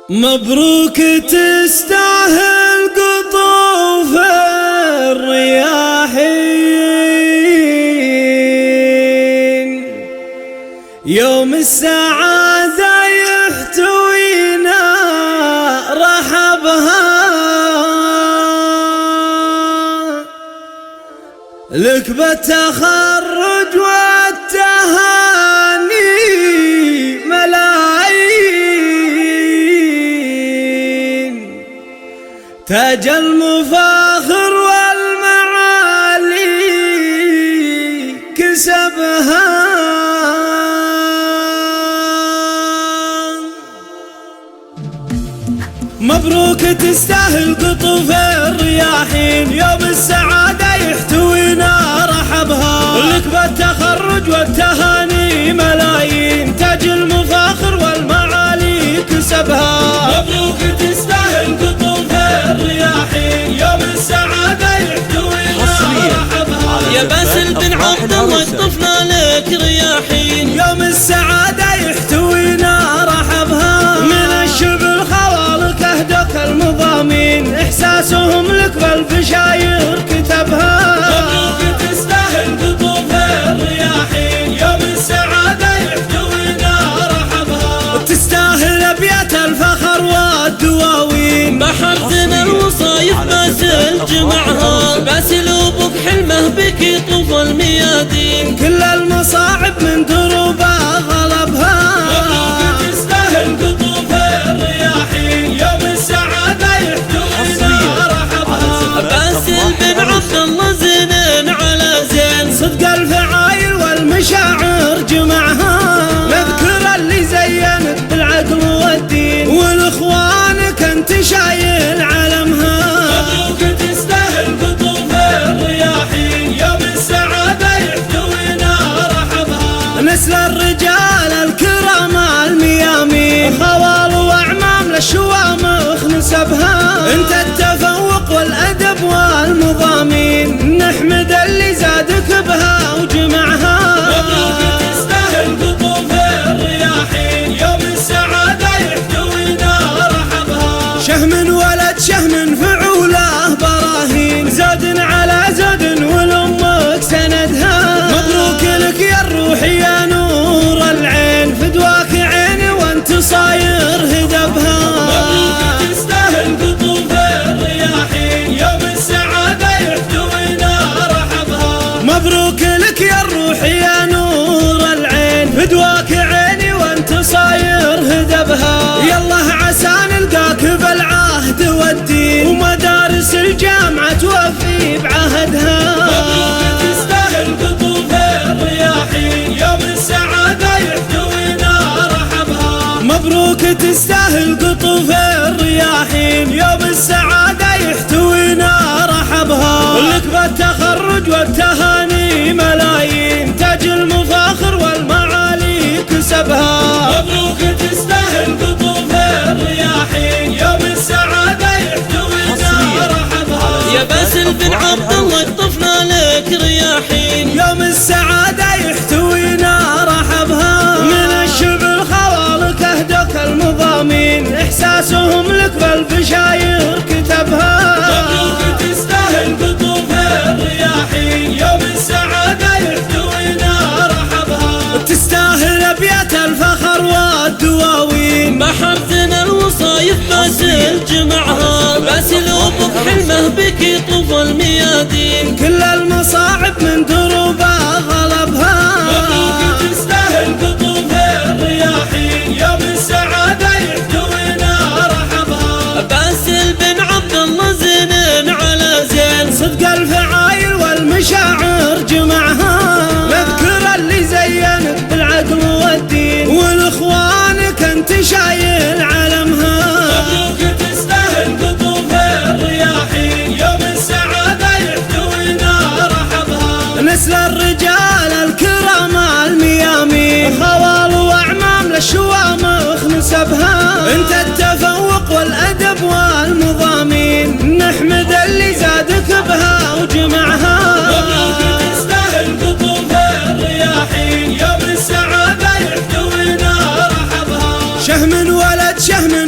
مبروك تستاهل قطوف الرياحين، يوم السعادة يحتوينا رحبها، لك بالتخرج والتهاني ملايين، تاج المفاخر والمعالي كسبها. مبروك تستاهل قطوف الرياحين، يوم السعادة يحتوينا رحبها، لك بالتخرج والتهاني ملايين، تاج المفاخر والمعالي كسبها. مبروك تستاهل قطوف الرياحين، يوم السعادة يحتوينا رحبها، يا باسل بن عبد الله طفنا لك رياحين، يوم السعادة يحتوينا رحبها، من الشبل خوالك اهدك المضامين، احساسهم لك بالبشاير كتبها. مبروك تستاهل قطوف الرياحين، يوم السعادة يحتوينا رحبها، تستاهل ابيات الفخر والدواوين، بحرتنا الوصايف باسل جمعها، باسل ابوك حلمه بك يطوف الميادين، كل المصاعب من دروبه غلبها. مبروك تستاهل قطوف الرياحين، يوم السعادة يحتوينا رحبها، باسل بن عبد الله زين على زين، صدق الفعايل والمشاعر جمعها، نذكر اللي زينت بالعقل والدين، والاخوانك انت شايل علمها. مبروك تستاهل قطوف الرياحين، يوم السعادة يحتوينا رحبها، نسل الرجال الكرام الميامين، خوال واعمام للشوامخ نسبها، انت التفوق والادب والمضامين، نحمد اللي زادك بها وجمعها. مبروك تستاهل قطوف الرياحين، يوم السعادة يحتوينا رحبها، شهم ولد شهم فعوله براهين، زاد على زاد ولامك سندها، مبروك لك يا الروح يا نور العين، فدواك عيني وانت صاير هدبها. مبروك تستاهل قطوف الرياحين، يوم السعادة يحتوينا رحبها، مبروك لك يا الروح يا نور العين، فدواك عيني وانت صاير هدبها، يالله عسى نلقاك بالعهد والدين، ومدارس الجامعة توفي بعهدها. مبروك تستاهل قطوف الرياحين، يوم السعادة يحتوينا رحبها، مبروك تستاهل قطوف الرياحين، يوم السعادة يحتوينا رحبها، لك بالتخرج والتهاني ملايين، تاج المفاخر والمعالي كسبها. مبروك تستاهل قطوف الرياحين، يوم السعادة يحتوينا رحبها، يا باسل بن عبد الله طفنا لك رياحين، يوم السعادة يحتوينا رحبها، من الشبل خوالك اهدك المضامين، احساسهم لك بالبشاير كتبها. مبروك تستاهل قطوف الرياحين، يوم السعادة يحتوينا رحبها، تستاهل ابيات الفخر والدواوين، بحرتنا الوصايف باسل جمعها، باسل ابوك حلمه بك يطوف الميادين، كل المصاعب من دروبه غلبها. مبروك تستاهل قطوف الرياحين، يوم السعادة يحتوينا رحبها، باسل بن عبد الله زين على زين، صدق الفعايل والمشاعر جمعها، نذكر اللي زينت بالعقل والدين، والاخوانك انت شايل علمها. مبروك تستاهل قطوف الرياحين، يوم السعادة يحتوينا رحبها، نسل الرجال الكرام الميامين، خوال واعمام للشوامخ نسبها، انت التفوق والادب والمضامين، نحمد اللي زادك بها وجمعها. مبروك تستاهل قطوف الرياحين، يوم السعادة يحتوينا رحبها، شهم ولد شهم